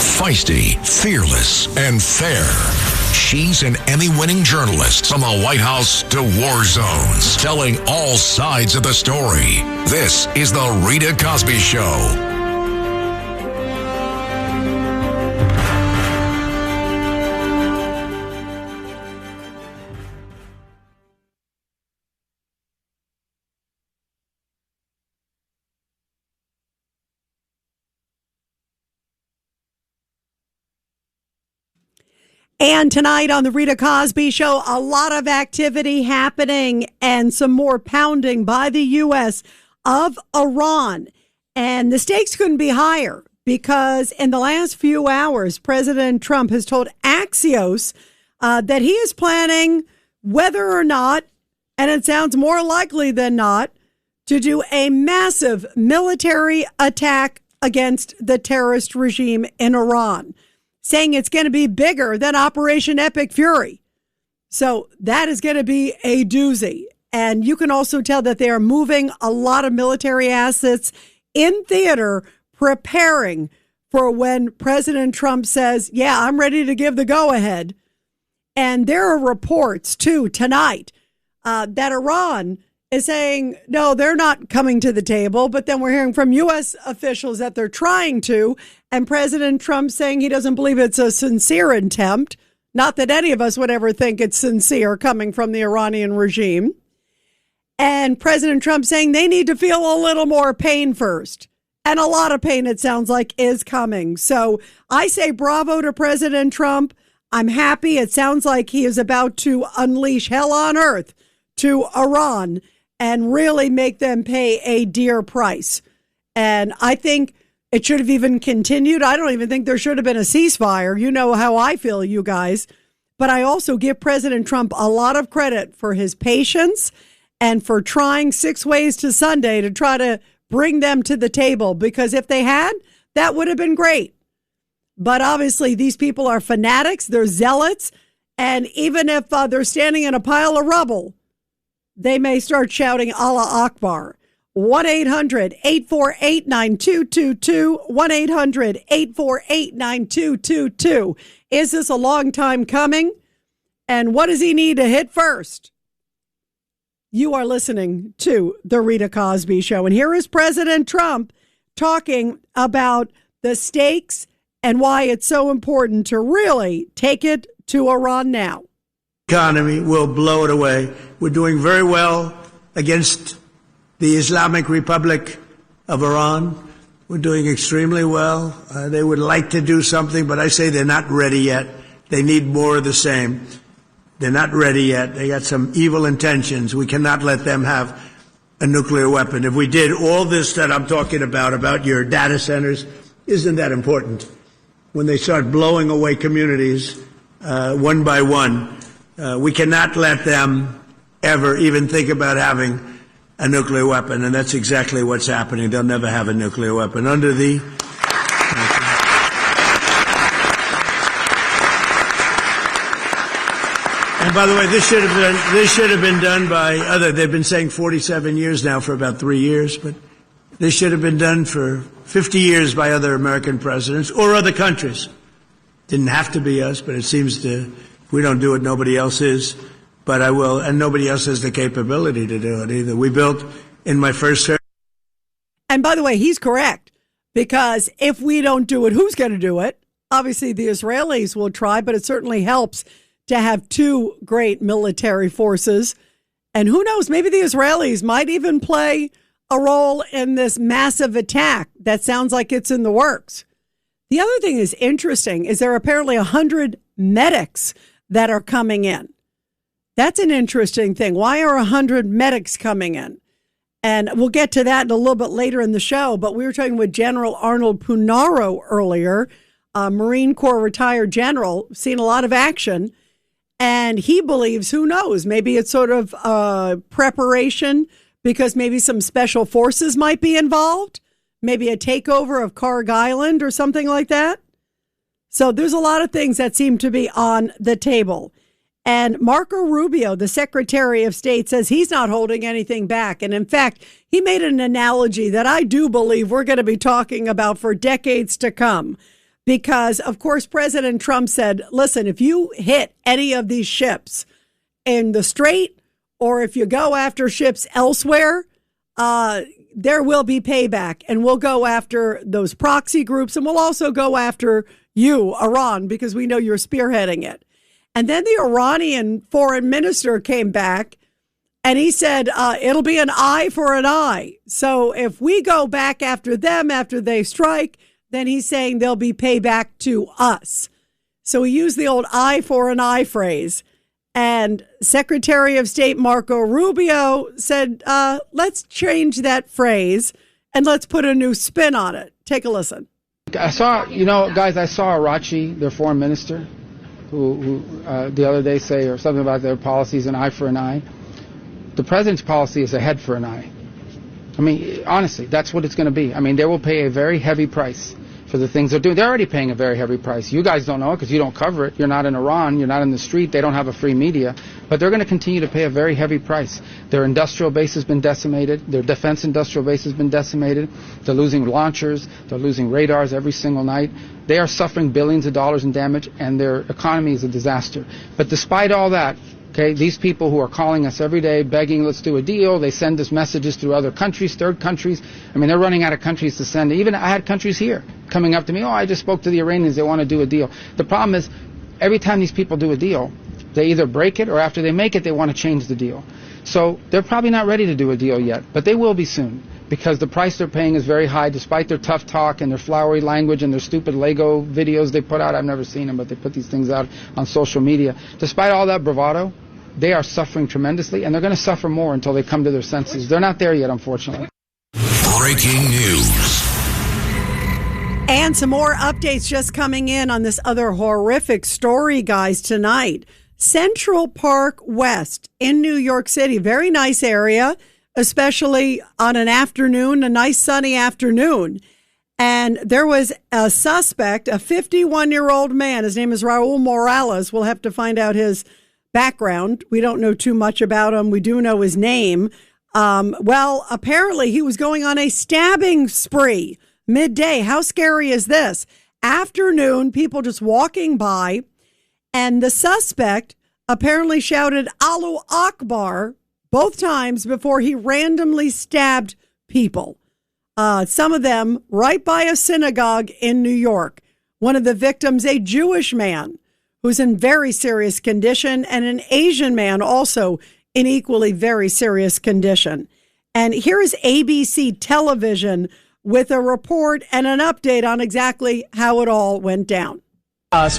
Feisty, fearless, and fair. She's an Emmy-winning journalist from the White House to war zones, telling all sides of the story. This is the Rita Cosby Show. And tonight on the Rita Cosby Show, a lot of activity happening and some more pounding by the U.S. of Iran. And the stakes couldn't be higher because in the last few hours, President Trump has told Axios that he is planning, whether or not, and it sounds more likely than not, to do a massive military attack against the terrorist regime in Iran, saying it's going to be bigger than Operation Epic Fury. So that is going to be a doozy. And you can also tell that they are moving a lot of military assets in theater, preparing for when President Trump says, yeah, I'm ready to give the go-ahead. And there are reports, too, tonight that Iran is saying, no, they're not coming to the table. But then we're hearing from U.S. officials that they're trying to. And President Trump saying he doesn't believe it's a sincere attempt. Not that any of us would ever think it's sincere coming from the Iranian regime. And President Trump saying they need to feel a little more pain first. And a lot of pain, it sounds like, is coming. So I say bravo to President Trump. I'm happy. It sounds like he is about to unleash hell on earth to Iran and really make them pay a dear price. And I think it should have even continued. I don't even think there should have been a ceasefire. You know how I feel, you guys. But I also give President Trump a lot of credit for his patience and for trying 6 ways to Sunday to try to bring them to the table. Because if they had, that would have been great. But obviously, these people are fanatics. They're zealots. And even if they're standing in a pile of rubble, they may start shouting Allah Akbar. 1-800-848-9222. 1-800-848-9222. Is this a long time coming? And what does he need to hit first? You are listening to The Rita Cosby Show. And here is President Trump talking about the stakes and why it's so important to really take it to Iran now. Economy will blow it away. We're doing very well against the Islamic Republic of Iran. We're doing extremely well. They would like to do something, but I say they're not ready yet. They need more of the same. They're not ready yet. They got some evil intentions. We cannot let them have a nuclear weapon. If we did all this that I'm talking about your data centers, isn't that important? When they start blowing away communities one by one, we cannot let them ever even think about having a nuclear weapon, and that's exactly what's happening. They'll never have a nuclear weapon. Under the... And by the way, this should have been done by other... They've been saying 47 years now for about 3 years, but this should have been done for 50 years by other American presidents or other countries. Didn't have to be us, but it seems to... If we don't do it, nobody else is. But I will, and nobody else has the capability to do it either. We built in my first term. And by the way, he's correct, because if we don't do it, who's going to do it? Obviously, the Israelis will try, but it certainly helps to have two great military forces. And who knows, maybe the Israelis might even play a role in this massive attack that sounds like it's in the works. The other thing is interesting is there are apparently 100 medics that are coming in. That's an interesting thing. Why are 100 medics coming in? And we'll get to that a little bit later in the show. But we were talking with General Arnold Punaro earlier, a Marine Corps retired general, seen a lot of action. And he believes, who knows, maybe it's sort of preparation because maybe some special forces might be involved. Maybe a takeover of Karg Island or something like that. So there's a lot of things that seem to be on the table. And Marco Rubio, the Secretary of State, says he's not holding anything back. And in fact, he made an analogy that I do believe we're going to be talking about for decades to come. because, of course, President Trump said, listen, if you hit any of these ships in the Strait or if you go after ships elsewhere, there will be payback, and we'll go after those proxy groups, and we'll also go after you, Iran, because we know you're spearheading it. And then the Iranian foreign minister came back and he said, it'll be an eye for an eye. So if we go back after them after they strike, then he's saying there'll be payback to us. So he used the old eye for an eye phrase. And Secretary of State Marco Rubio said, let's change that phrase and let's put a new spin on it. Take a listen. I saw Arachi, their foreign minister, who the other day say or something about their policies, an eye for an eye. The president's policy is a head for an eye. I mean, honestly, that's what it's going to be. I mean, they will pay a very heavy price for the things they're doing. They're already paying a very heavy price. You guys don't know it because you don't cover it. You're not in Iran. You're not in the street. They don't have a free media. But they're going to continue to pay a very heavy price. Their industrial base has been decimated. Their defense industrial base has been decimated. They're losing launchers. They're losing radars every single night. They are suffering billions of dollars in damage, and their economy is a disaster. But despite all that, okay, these people who are calling us every day, begging, let's do a deal. They send us messages through other countries, third countries. I mean, they're running out of countries to send. Even I had countries here coming up to me, I just spoke to the Iranians. They want to do a deal. The problem is, every time these people do a deal, they either break it or after they make it, they want to change the deal. So they're probably not ready to do a deal yet, but they will be soon because the price they're paying is very high despite their tough talk and their flowery language and their stupid Lego videos they put out. I've never seen them, but they put these things out on social media. Despite all that bravado, they are suffering tremendously, and they're going to suffer more until they come to their senses. They're not there yet, unfortunately. Breaking news. And some more updates just coming in on this other horrific story, guys, tonight. Central Park West in New York City, very nice area, especially on an afternoon, a nice sunny afternoon. And there was a suspect, a 51-year-old man. His name is Raul Morales. We'll have to find out his background. We don't know too much about him. We do know his name. Well, apparently he was going on a stabbing spree midday. How scary is this? Afternoon, people just walking by, and the suspect apparently shouted Allahu Akbar both times before he randomly stabbed people. Some of them right by a synagogue in New York. One of the victims, a Jewish man who's in very serious condition, and an Asian man also in equally very serious condition. And here is ABC television with a report and an update on exactly how it all went down.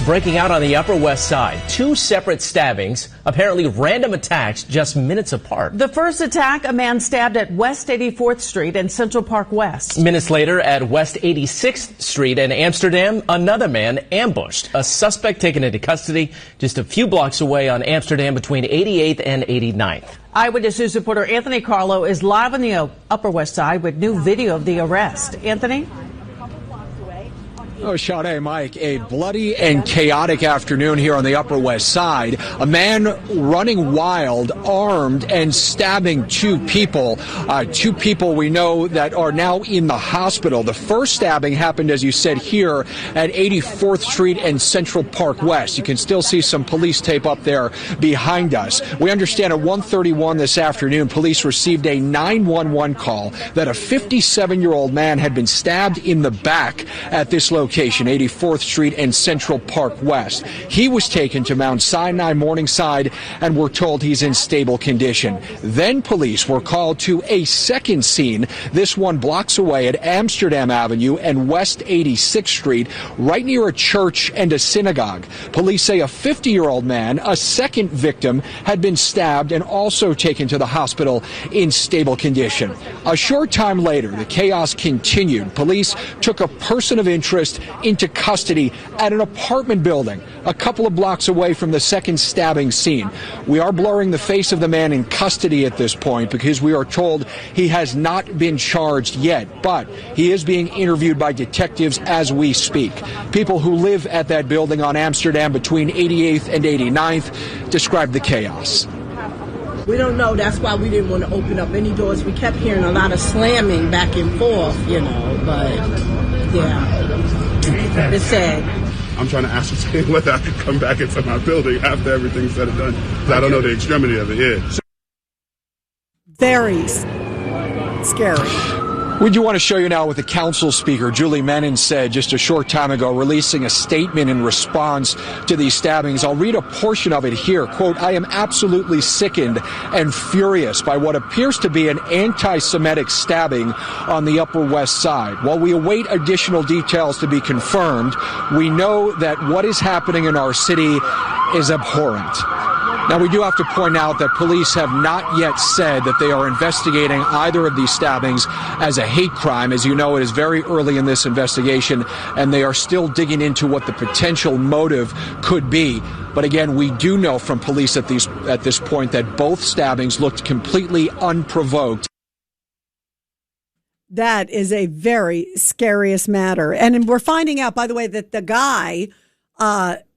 Breaking out on the Upper West Side. Two separate stabbings, apparently random attacks just minutes apart. The first attack, a man stabbed at West 84th Street and Central Park West. Minutes later, at West 86th Street in Amsterdam, another man ambushed. A suspect taken into custody just a few blocks away on Amsterdam between 88th and 89th. Eyewitness News reporter Anthony Carlo is live on the Upper West Side with new video of the arrest. Anthony? Oh, Sade, Mike, a bloody and chaotic afternoon here on the Upper West Side. A man running wild, armed, and stabbing two people we know that are now in the hospital. The first stabbing happened, as you said, here at 84th Street and Central Park West. You can still see some police tape up there behind us. We understand at 1:31 this afternoon, police received a 911 call that a 57-year-old man had been stabbed in the back at this location. 84th Street and Central Park West. He was taken to Mount Sinai Morningside and we're told he's in stable condition. Then police were called to a second scene, this one blocks away at Amsterdam Avenue and West 86th Street, right near a church and a synagogue. Police say a 50-year-old man, a second victim, had been stabbed and also taken to the hospital in stable condition. A short time later, the chaos continued. Police took a person of interest into custody at an apartment building a couple of blocks away from the second stabbing scene. We are blurring the face of the man in custody at this point because we are told he has not been charged yet, but he is being interviewed by detectives as we speak. People who live at that building on Amsterdam between 88th and 89th describe the chaos. We don't know. That's why we didn't want to open up any doors. We kept hearing a lot of slamming back and forth, but yeah. It's sad. I'm trying to ascertain whether I could come back into my building after everything's said and done. I don't know the extremity of it, yeah. Very scary. We do want to show you now what the council speaker, Julie Menon, said just a short time ago, releasing a statement in response to these stabbings. I'll read a portion of it here. Quote, I am absolutely sickened and furious by what appears to be an anti-Semitic stabbing on the Upper West Side. While we await additional details to be confirmed, we know that what is happening in our city is abhorrent. Now, we do have to point out that police have not yet said that they are investigating either of these stabbings as a hate crime. As you know, it is very early in this investigation, and they are still digging into what the potential motive could be. But again, we do know from police at this point that both stabbings looked completely unprovoked. That is a very scariest matter. And we're finding out, by the way, that the guy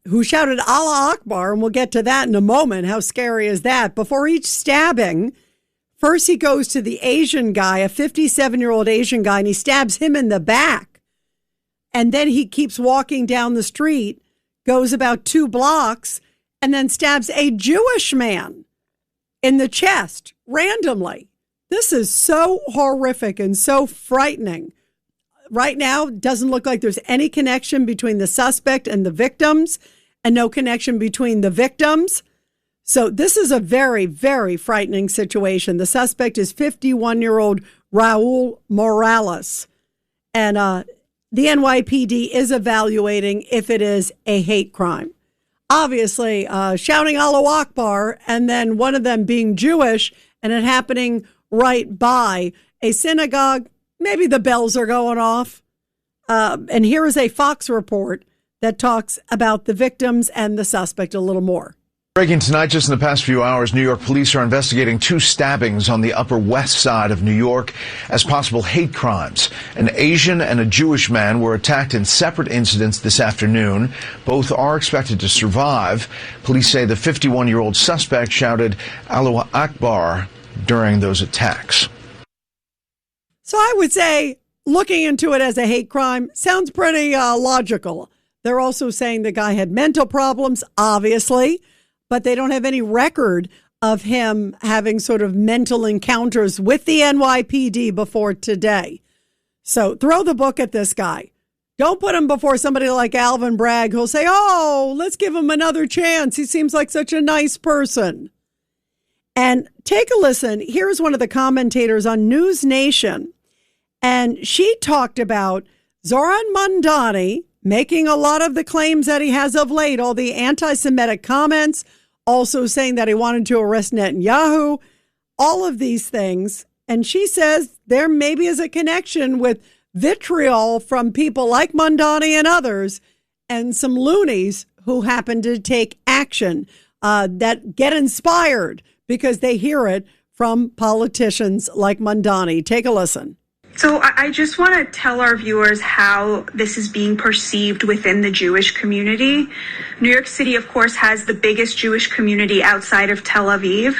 who shouted Allah Akbar, and we'll get to that in a moment. How scary is that? Before each stabbing, first he goes to the Asian guy, a 57-year-old Asian guy, and he stabs him in the back. And then he keeps walking down the street, goes about 2 blocks, and then stabs a Jewish man in the chest randomly. This is so horrific and so frightening. Right now, doesn't look like there's any connection between the suspect and the victims, and no connection between the victims. So this is a very, very frightening situation. The suspect is 51-year-old Raul Morales. And the NYPD is evaluating if it is a hate crime. Obviously, shouting Allahu Akbar and then one of them being Jewish and it happening right by a synagogue, maybe the bells are going off. And here is a Fox report that talks about the victims and the suspect a little more. Breaking tonight, just in the past few hours, New York police are investigating 2 stabbings on the Upper West Side of New York as possible hate crimes. An Asian and a Jewish man were attacked in separate incidents this afternoon. Both are expected to survive. Police say the 51-year-old suspect shouted Allah Akbar during those attacks. So I would say looking into it as a hate crime sounds pretty logical. They're also saying the guy had mental problems, obviously, but they don't have any record of him having sort of mental encounters with the NYPD before today. So throw the book at this guy. Don't put him before somebody like Alvin Bragg who'll say, oh, let's give him another chance. He seems like such a nice person. And take a listen. Here's one of the commentators on News Nation. And she talked about Zoran Mandani making a lot of the claims that he has of late, all the anti-Semitic comments, also saying that he wanted to arrest Netanyahu, all of these things. And she says there maybe is a connection with vitriol from people like Mandani and others and some loonies who happen to take action that get inspired because they hear it from politicians like Mandani. Take a listen. So I just want to tell our viewers how this is being perceived within the Jewish community. New York City, of course, has the biggest Jewish community outside of Tel Aviv.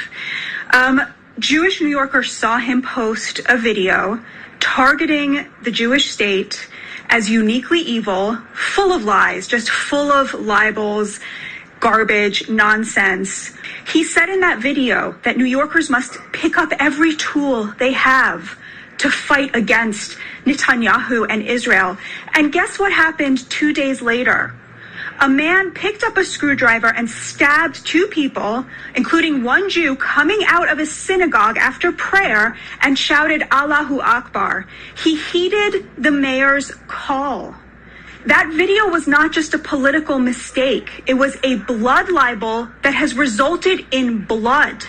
Jewish New Yorkers saw him post a video targeting the Jewish state as uniquely evil, full of lies, just full of libels, garbage, nonsense. He said in that video that New Yorkers must pick up every tool they have to fight against Netanyahu and Israel. And guess what happened 2 days later? A man picked up a screwdriver and stabbed 2 people, including one Jew, coming out of a synagogue after prayer and shouted Allahu Akbar. He heeded the mayor's call. That video was not just a political mistake. It was a blood libel that has resulted in blood.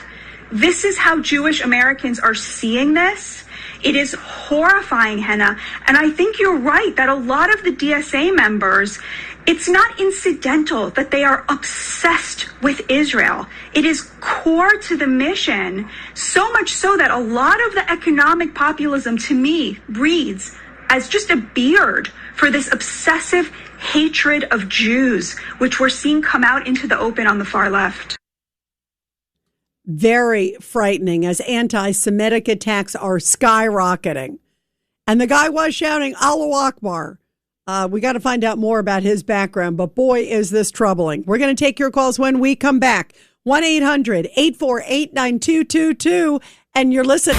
This is how Jewish Americans are seeing this. It is horrifying, Henna. And I think you're right that a lot of the DSA members, it's not incidental that they are obsessed with Israel. It is core to the mission, so much so that a lot of the economic populism, to me, reads as just a beard for this obsessive hatred of Jews, which we're seeing come out into the open on the far left. Very frightening as anti-Semitic attacks are skyrocketing. And the guy was shouting Allahu Akbar We got to find out more about his background, but boy, is this troubling. We're going to take your calls when we come back. 1-800-848-9222, and you're listening.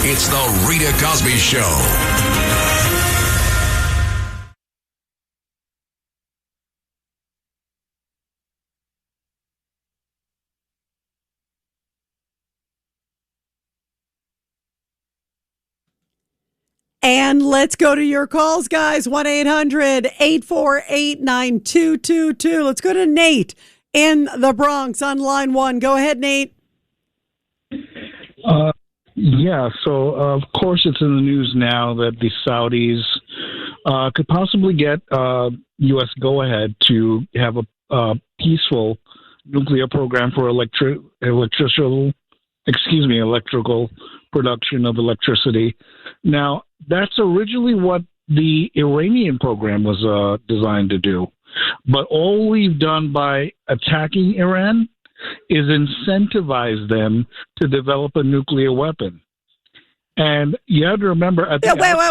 It's the Rita Cosby Show. And let's go to your calls, guys. 1-800-848-9222. Let's go to Nate in the Bronx on line 1. Go ahead, Nate. Yeah, so of course it's in the news now that the Saudis could possibly get U.S. go-ahead to have a peaceful nuclear program for electrical production of electricity. Now, that's originally what the Iranian program was designed to do. But all we've done by attacking Iran is incentivize them to develop a nuclear weapon. And you have to remember...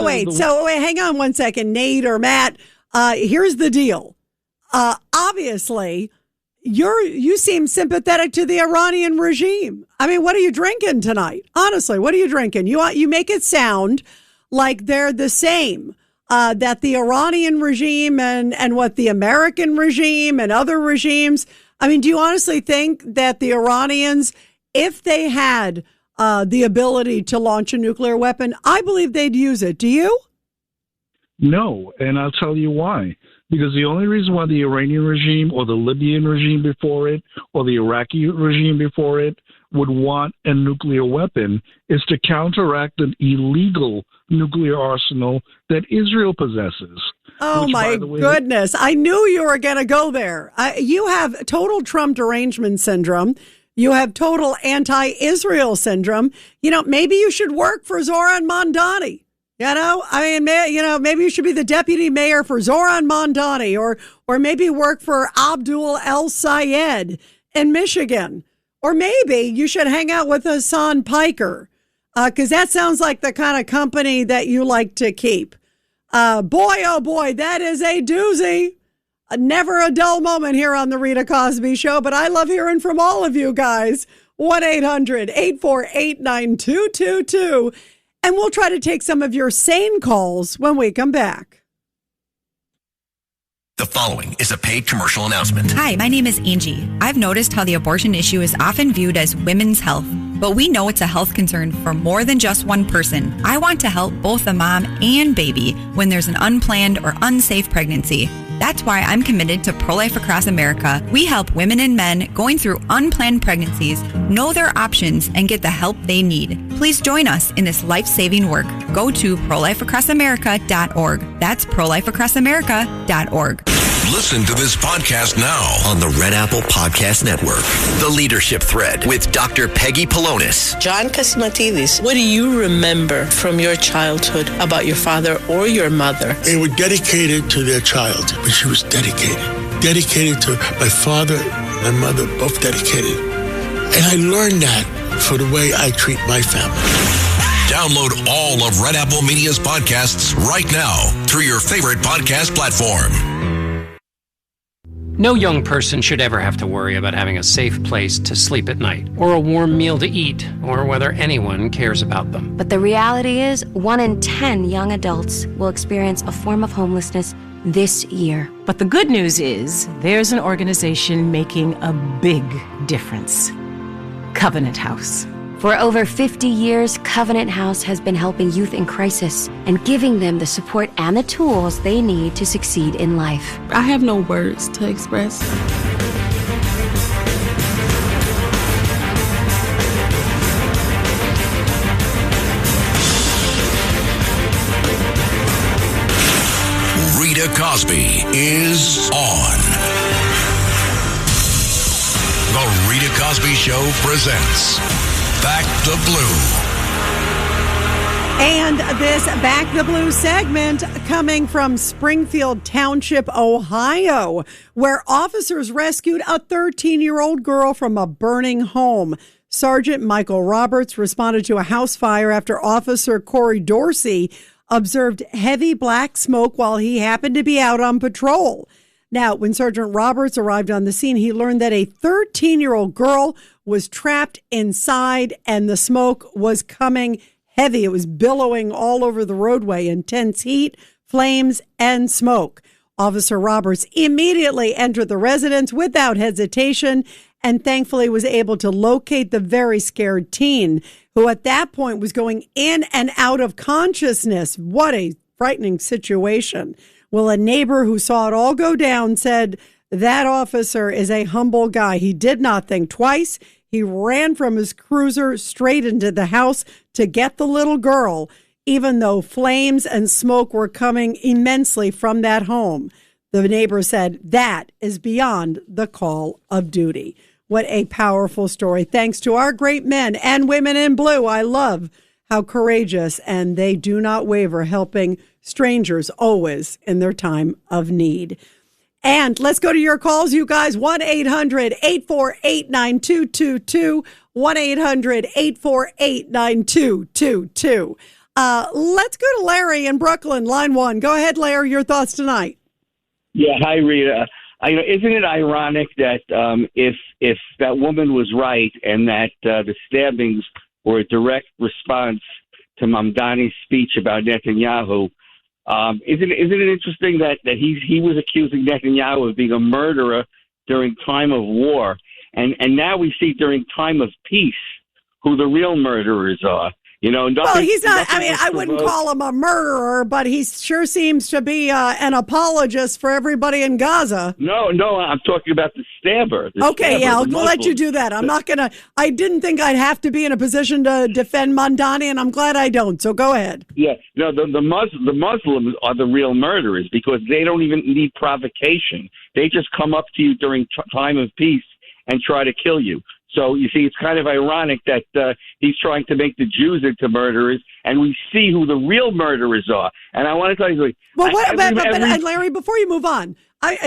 Wait. So hang on one second, Nate or Matt. Here's the deal. Obviously, you seem sympathetic to the Iranian regime. I mean, what are you drinking tonight? Honestly, what are you drinking? You make it sound like they're the same. That the Iranian regime and what the American regime and other regimes... I mean, do you honestly think that the Iranians, if they had the ability to launch a nuclear weapon, I believe they'd use it. Do you? No, and I'll tell you why. Because the only reason why the Iranian regime or the Libyan regime before it or the Iraqi regime before it would want a nuclear weapon is to counteract an illegal nuclear arsenal that Israel possesses. Oh, which, my goodness. I knew you were going to go there. You have total Trump derangement syndrome. You have total anti-Israel syndrome. Maybe you should work for Zoran Mondani. Maybe you should be the deputy mayor for Zoran Mondani or maybe work for Abdul El Sayed in Michigan. Or maybe you should hang out with Hassan Piker because that sounds like the kind of company that you like to keep. Boy, oh boy, that is a doozy. Never a dull moment here on the Rita Cosby Show, but I love hearing from all of you guys. 1-800-848-9222. And we'll try to take some of your sane calls when we come back. The following is a paid commercial announcement. Hi, my name is Angie. I've noticed how the abortion issue is often viewed as women's health, but we know it's a health concern for more than just one person. I want to help both the mom and baby when there's an unplanned or unsafe pregnancy. That's why I'm committed to Pro-Life Across America. We help women and men going through unplanned pregnancies know their options and get the help they need. Please join us in this life-saving work. Go to prolifeacrossamerica.org. That's prolifeacrossamerica.org. Listen to this podcast now on the Red Apple Podcast Network. The Leadership Thread with Dr. Peggy Polonis. John Catsimatidis, what do you remember from your childhood about your father or your mother? They were dedicated to their child, but she was dedicated. Dedicated to my father, my mother, both dedicated. And I learned that for the way I treat my family. Download all of Red Apple Media's podcasts right now through your favorite podcast platform. No young person should ever have to worry about having a safe place to sleep at night, or a warm meal to eat, or whether anyone cares about them. But the reality is, 1 in 10 young adults will experience a form of homelessness this year. But the good news is, there's an organization making a big difference. Covenant House. For over 50 years, Covenant House has been helping youth in crisis and giving them the support and the tools they need to succeed in life. I have no words to express. Rita Cosby is on. The Rita Cosby Show presents Back to Blue. And this Back the Blue segment coming from Springfield Township, Ohio, where officers rescued a 13-year-old girl from a burning home. Sergeant Michael Roberts responded to a house fire after Officer Corey Dorsey observed heavy black smoke while he happened to be out on patrol. Now, when Sergeant Roberts arrived on the scene, he learned that a 13-year-old girl was trapped inside and the smoke was coming heavy. It was billowing all over the roadway, intense heat, flames, and smoke. Officer Roberts immediately entered the residence without hesitation and thankfully was able to locate the very scared teen, who at that point was going in and out of consciousness. What a frightening situation. Well, a neighbor who saw it all go down said that officer is a humble guy. He did not think twice. He ran from his cruiser straight into the house to get the little girl, even though flames and smoke were coming immensely from that home. The neighbor said that is beyond the call of duty. What a powerful story. Thanks to our great men and women in blue. I love how courageous, and they do not waver, helping strangers always in their time of need. And let's go to your calls, you guys. 1-800-848-9222. 1-800-848-9222. Let's go to Larry in Brooklyn, line 1. Go ahead, Larry, your thoughts tonight. Yeah, hi, Rita. Isn't it ironic that if that woman was right and that the stabbings were a direct response to Mamdani's speech about Netanyahu, isn't it interesting that he was accusing Netanyahu of being a murderer during time of war, and now we see during time of peace who the real murderers are. Well, he's not. I mean, I wouldn't call him a murderer, but he sure seems to be an apologist for everybody in Gaza. No, I'm talking about the stabber. Okay, I'll let you do that. I'm not gonna. I didn't think I'd have to be in a position to defend Mamdani, and I'm glad I don't. So go ahead. Yeah, no, the Muslims are the real murderers because they don't even need provocation. They just come up to you during time of peace and try to kill you. So, you see, it's kind of ironic that he's trying to make the Jews into murderers, and we see who the real murderers are. And I want to tell you, well, Larry, before you move on,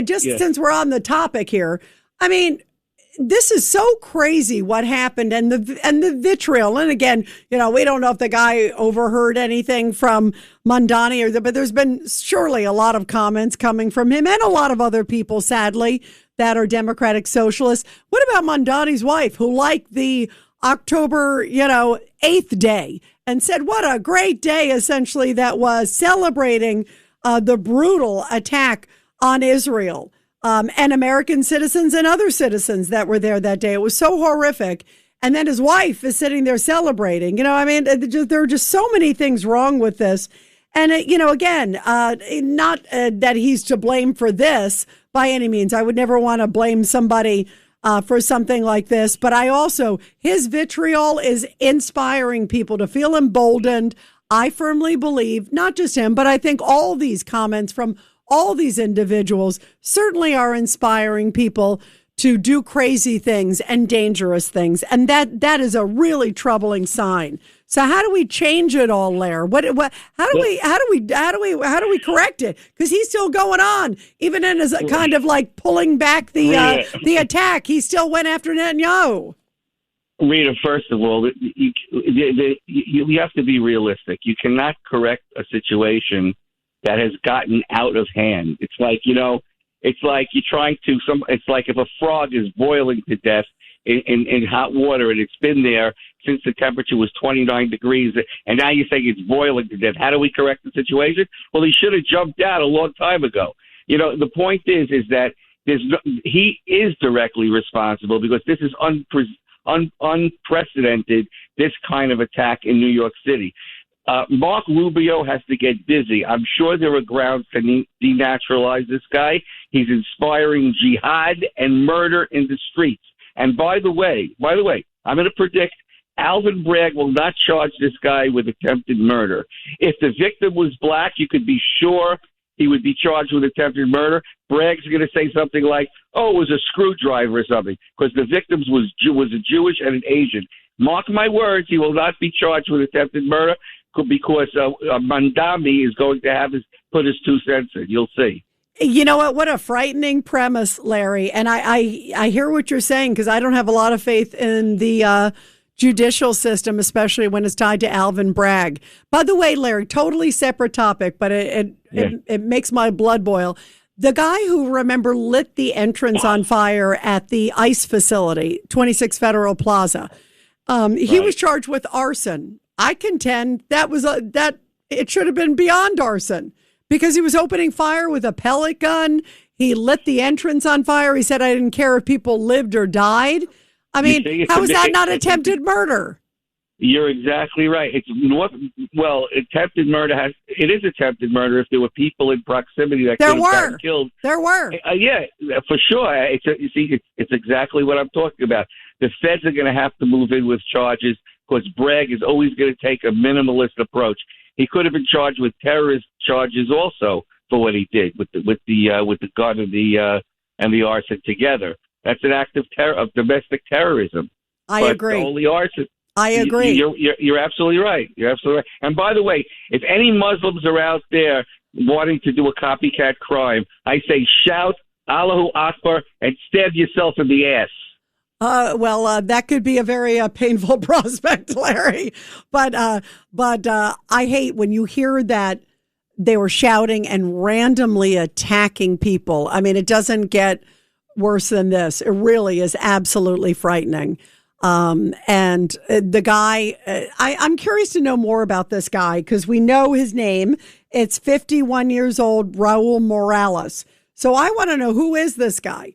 since we're on the topic here, I mean, this is so crazy what happened and the vitriol. And again, we don't know if the guy overheard anything from Mamdani but there's been surely a lot of comments coming from him and a lot of other people, sadly, that are Democratic socialists. What about Mamdani's wife, who liked the October, 8th day and said, what a great day, essentially, that was celebrating the brutal attack on Israel and American citizens and other citizens that were there that day. It was so horrific. And then his wife is sitting there celebrating. There are just so many things wrong with this. And, again, not that he's to blame for this by any means. I would never want to blame somebody for something like this. But his vitriol is inspiring people to feel emboldened. I firmly believe, not just him, but I think all these comments from all these individuals certainly are inspiring people to do crazy things and dangerous things. And that is a really troubling sign. So how do we change it all, Lair? How do we correct it? Because he's still going on, even in his kind of like pulling back the attack. He still went after Netanyahu. Rita, first of all, you have to be realistic. You cannot correct a situation that has gotten out of hand. It's like it's like you're trying to. It's like if a frog is boiling to death in hot water and it's been there since the temperature was 29 degrees, and now you think it's boiling to death. How do we correct the situation? Well, he should have jumped out a long time ago. The point is that he is directly responsible because this is unprecedented, this kind of attack in New York City. Mark Rubio has to get busy. I'm sure there are grounds to denaturalize this guy. He's inspiring jihad and murder in the streets. And by the way, I'm going to predict Alvin Bragg will not charge this guy with attempted murder. If the victim was black, you could be sure he would be charged with attempted murder. Bragg's going to say something like, oh, it was a screwdriver or something, because the victim was a Jewish and an Asian. Mark my words, he will not be charged with attempted murder. because Mandami is going to have put his 2 cents in. You'll see. You know what? What a frightening premise, Larry. And I hear what you're saying, because I don't have a lot of faith in the judicial system, especially when it's tied to Alvin Bragg. By the way, Larry, totally separate topic, but it makes my blood boil. The guy who, remember, lit the entrance on fire at the ICE facility, 26 Federal Plaza, he was charged with arson. I contend that it should have been beyond arson, because he was opening fire with a pellet gun. He lit the entrance on fire. He said, I didn't care if people lived or died. I mean, how is that not attempted murder? You're exactly right. Attempted murder it is attempted murder if there were people in proximity that could have gotten killed. There were. Yeah, for sure. It's exactly what I'm talking about. The feds are going to have to move in with charges, because Bragg is always going to take a minimalist approach. He could have been charged with terrorist charges also for what he did with the gun and the arson together. That's an act of domestic terrorism. I agree. Only arson. I agree. You're absolutely right. You're absolutely right. And by the way, if any Muslims are out there wanting to do a copycat crime, I say shout Allahu Akbar and stab yourself in the ass. That could be a very painful prospect, Larry. But I hate when you hear that they were shouting and randomly attacking people. I mean, it doesn't get worse than this. It really is absolutely frightening. And the guy, I'm curious to know more about this guy, because we know his name. It's 51 years old, Raul Morales. So I want to know, who is this guy?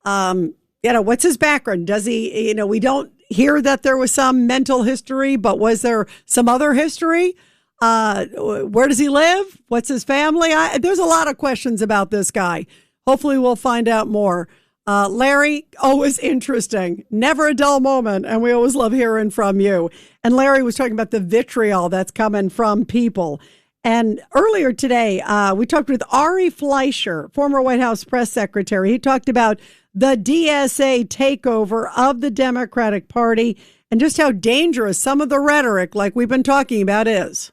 What's his background? Does he, we don't hear that there was some mental history, but was there some other history? Where does he live? What's his family? There's a lot of questions about this guy. Hopefully we'll find out more. Larry, always interesting. Never a dull moment, and we always love hearing from you. And Larry was talking about the vitriol that's coming from people. And earlier today, we talked with Ari Fleischer, former White House press secretary. He talked about the DSA takeover of the Democratic Party and just how dangerous some of the rhetoric, like we've been talking about, is.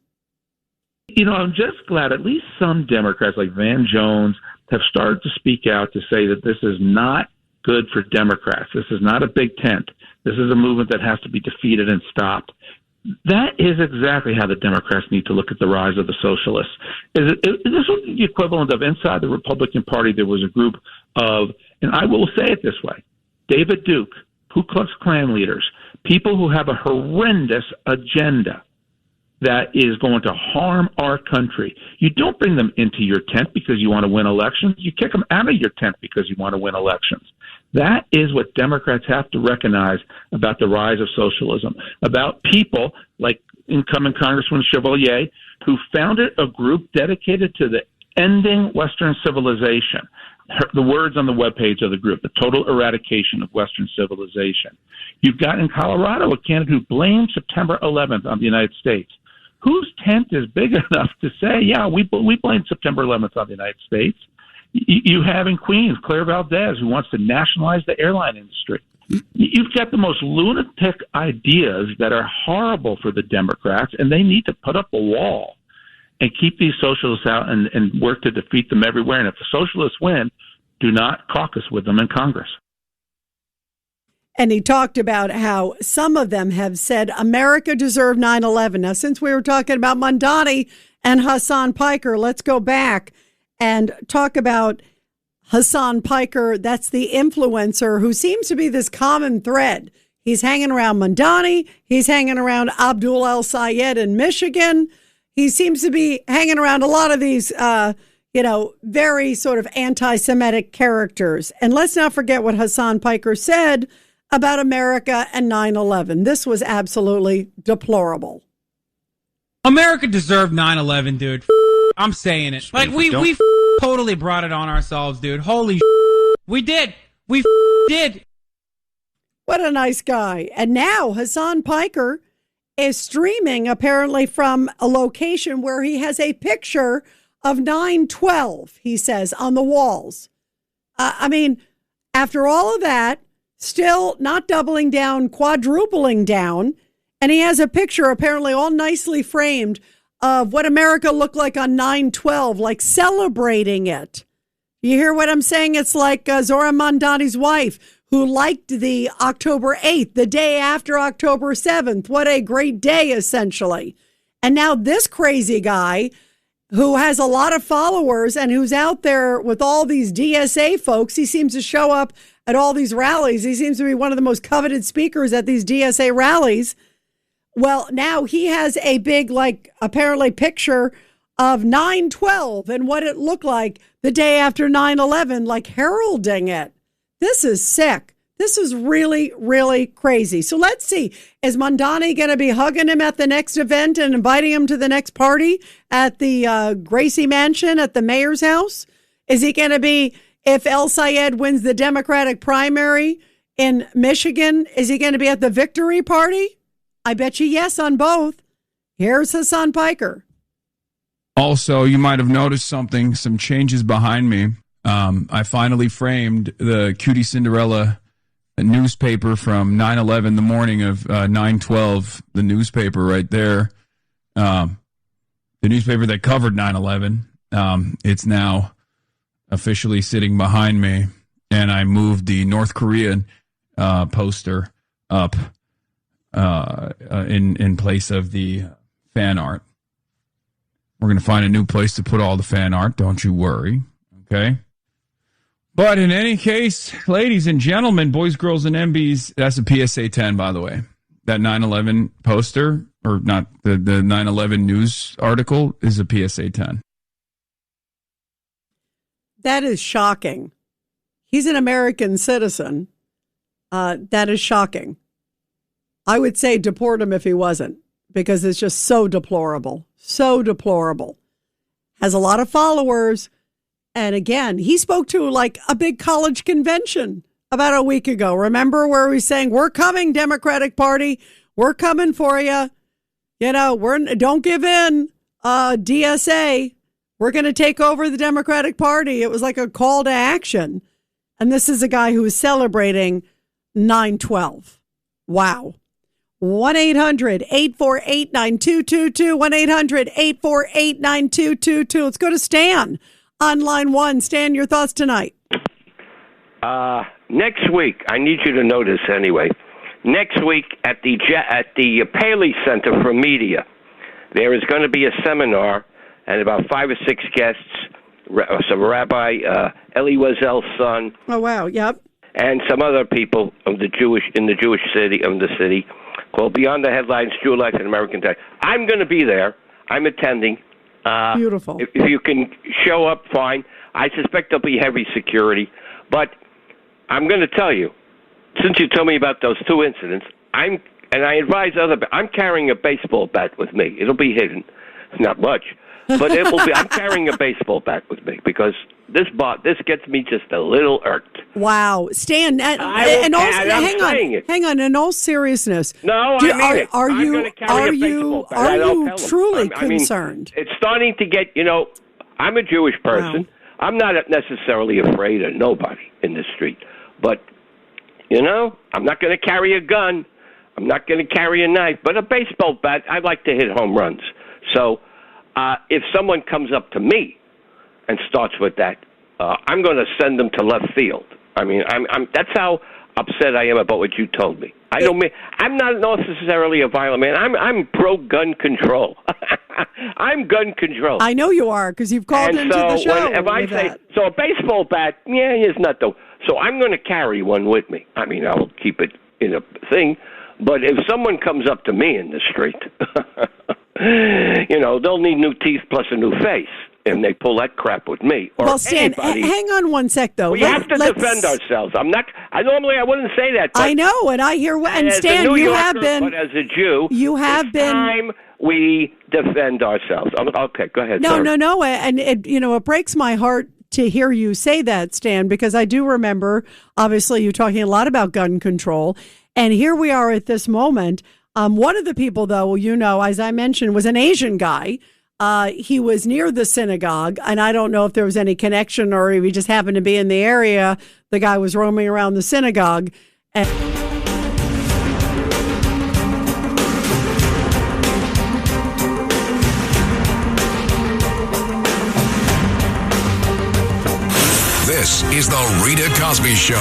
I'm just glad at least some Democrats like Van Jones have started to speak out to say that this is not good for Democrats. This is not a big tent. This is a movement that has to be defeated and stopped. That is exactly how the Democrats need to look at the rise of the socialists. This was the equivalent of, inside the Republican Party, there was a group of, and I will say it this way, David Duke, Ku Klux Klan leaders, people who have a horrendous agenda that is going to harm our country. You don't bring them into your tent because you want to win elections. You kick them out of your tent because you want to win elections. That is what Democrats have to recognize about the rise of socialism, about people like incumbent Congressman Chevalier, who founded a group dedicated to the ending Western civilization. The words on the webpage of the group, the total eradication of Western civilization. You've got in Colorado a candidate who blamed September 11th on the United States. Whose tent is big enough to say, yeah, we blame September 11th on the United States? You have in Queens, Claire Valdez, who wants to nationalize the airline industry. You've got the most lunatic ideas that are horrible for the Democrats, and they need to put up a wall and keep these socialists out and work to defeat them everywhere. And if the socialists win, do not caucus with them in Congress. And he talked about how some of them have said America deserved 9/11. Now, since we were talking about Mondani and Hassan Piker, let's go back and talk about Hassan Piker. That's the influencer who seems to be this common thread. He's hanging around Mondani. He's hanging around Abdul El Sayed in Michigan. He seems to be hanging around a lot of these, very sort of anti-Semitic characters. And let's not forget what Hassan Piker said about America and 9/11. This was absolutely deplorable. America deserved 9/11, dude. I'm saying it. Like, we totally brought it on ourselves, dude. Holy we did. We did. What a nice guy. And now Hassan Piker is streaming apparently from a location where he has a picture of 9/12, he says, on the walls. After all of that, still not doubling down, quadrupling down, And he has a picture, apparently all nicely framed, of what America looked like on 9/12, like celebrating it. You hear what I'm saying? It's like Zora Mandani's wife, who liked the October 8th, the day after October 7th. What a great day, essentially. And now this crazy guy who has a lot of followers and who's out there with all these DSA folks, he seems to show up at all these rallies. He seems to be one of the most coveted speakers at these DSA rallies. Well, now he has a big, apparently picture of 9/12 and what it looked like the day after 9/11, heralding it. This is sick. This is really, really crazy. So let's see. Is Mondani going to be hugging him at the next event and inviting him to the next party at the Gracie Mansion at the mayor's house? Is he going to be, if El Sayed wins the Democratic primary in Michigan, is he going to be at the victory party? I bet you yes on both. Here's Hassan Piker. Also, you might have noticed some changes behind me. I finally framed the Cutie Cinderella newspaper from 9/11, the morning of 9/12, the newspaper right there. The newspaper that covered 9/11. It's now officially sitting behind me, and I moved the North Korean poster up in place of the fan art. We're going to find a new place to put all the fan art. Don't you worry. Okay. But in any case, ladies and gentlemen, boys, girls, and MBs, that's a PSA 10, by the way. That 9/11 poster, or not, the 9/11 news article is a PSA 10. That is shocking. He's an American citizen. That is shocking. I would say deport him if he wasn't, because it's just so deplorable. So deplorable. Has a lot of followers. And again, he spoke to a big college convention about a week ago. Remember, where he was saying, we're coming, Democratic Party. We're coming for you. Don't give in, DSA. We're going to take over the Democratic Party. It was like a call to action. And this is a guy who is celebrating 9/12. Wow. 1-800-848-9222. 1-800-848-9222. Let's go to Stan on line 1. Stan, your thoughts tonight. Next week, I need you to know this anyway. Next week at the Paley Center for Media, there is going to be a seminar and about 5 or 6 guests, some Rabbi Eli Wiesel's son. Oh wow! Yep. And some other people in the Jewish city, called Beyond the Headlines: Jew Life in American Time. I'm going to be there. I'm attending. Beautiful. If you can show up, fine. I suspect there'll be heavy security, but I'm going to tell you, since you told me about those 2 incidents, I advise I'm carrying a baseball bat with me. It'll be hidden, not much, but it will be. I'm carrying a baseball bat with me because this gets me just a little irked. Wow, Stan. Hang on. In all seriousness, no, I mean it. Are you truly concerned? It's starting to get. I'm a Jewish person. Wow. I'm not necessarily afraid of nobody in the street, but I'm not going to carry a gun. I'm not going to carry a knife, but a baseball bat. I like to hit home runs. So if someone comes up to me and starts with that, I'm going to send them to left field. I mean, that's how upset I am about what you told me. I'm not necessarily a violent man. I'm pro-gun control. I'm gun control. I know you are, because you've called into the show. If I say, so a baseball bat, it's not though. So I'm going to carry one with me. I mean, I'll keep it in a thing. But if someone comes up to me in the street, they'll need new teeth plus a new face. And they pull that crap with me. Or Stan, anybody. Hang on one sec, though. We have to defend ourselves. I wouldn't say that. But I know, and I hear what. And Stan, you have been. But as a Jew, it's time we defend ourselves. Okay, go ahead. No. And it breaks my heart to hear you say that, Stan, because I do remember, obviously, you talking a lot about gun control, and here we are at this moment. One of the people, though, as I mentioned, was an Asian guy. He was near the synagogue, and I don't know if there was any connection or if he just happened to be in the area. The guy was roaming around the synagogue. This is the Rita Cosby Show.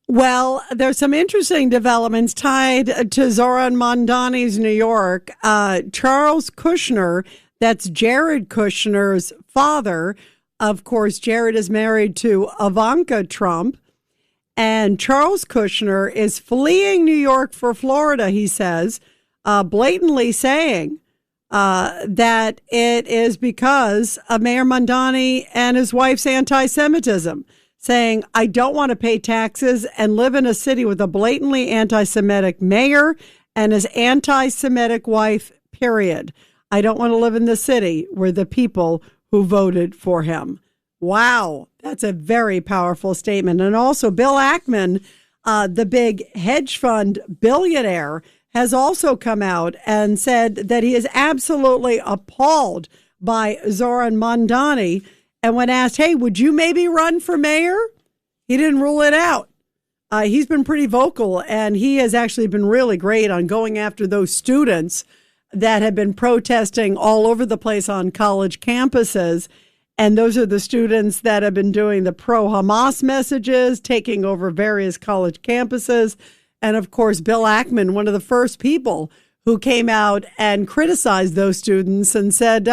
Well, there's some interesting developments tied to Zoran Mondani's New York. Charles Kushner, that's Jared Kushner's father. Of course, Jared is married to Ivanka Trump. And Charles Kushner is fleeing New York for Florida, he says, blatantly saying that it is because of Mayor Mondani and his wife's anti-Semitism, saying, I don't want to pay taxes and live in a city with a blatantly anti-Semitic mayor and his anti-Semitic wife, period. I don't want to live in the city where the people who voted for him. Wow, that's a very powerful statement. And also Bill Ackman, the big hedge fund billionaire, has also come out and said that he is absolutely appalled by Zoran Mondani. And when asked, hey, would you maybe run for mayor? He didn't rule it out. He's been pretty vocal, and he has actually been really great on going after those students that have been protesting all over the place on college campuses. And those are the students that have been doing the pro-Hamas messages, taking over various college campuses. And of course, Bill Ackman, one of the first people who came out and criticized those students and said,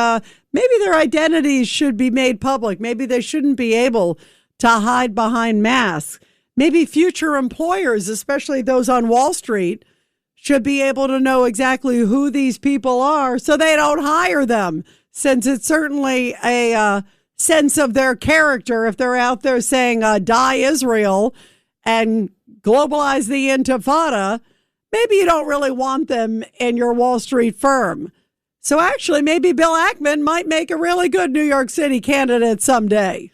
maybe their identities should be made public. Maybe they shouldn't be able to hide behind masks. Maybe future employers, especially those on Wall Street, should be able to know exactly who these people are so they don't hire them, since it's certainly a sense of their character if they're out there saying, die Israel and globalize the intifada. Maybe you don't really want them in your Wall Street firm. So actually, maybe Bill Ackman might make a really good New York City candidate someday.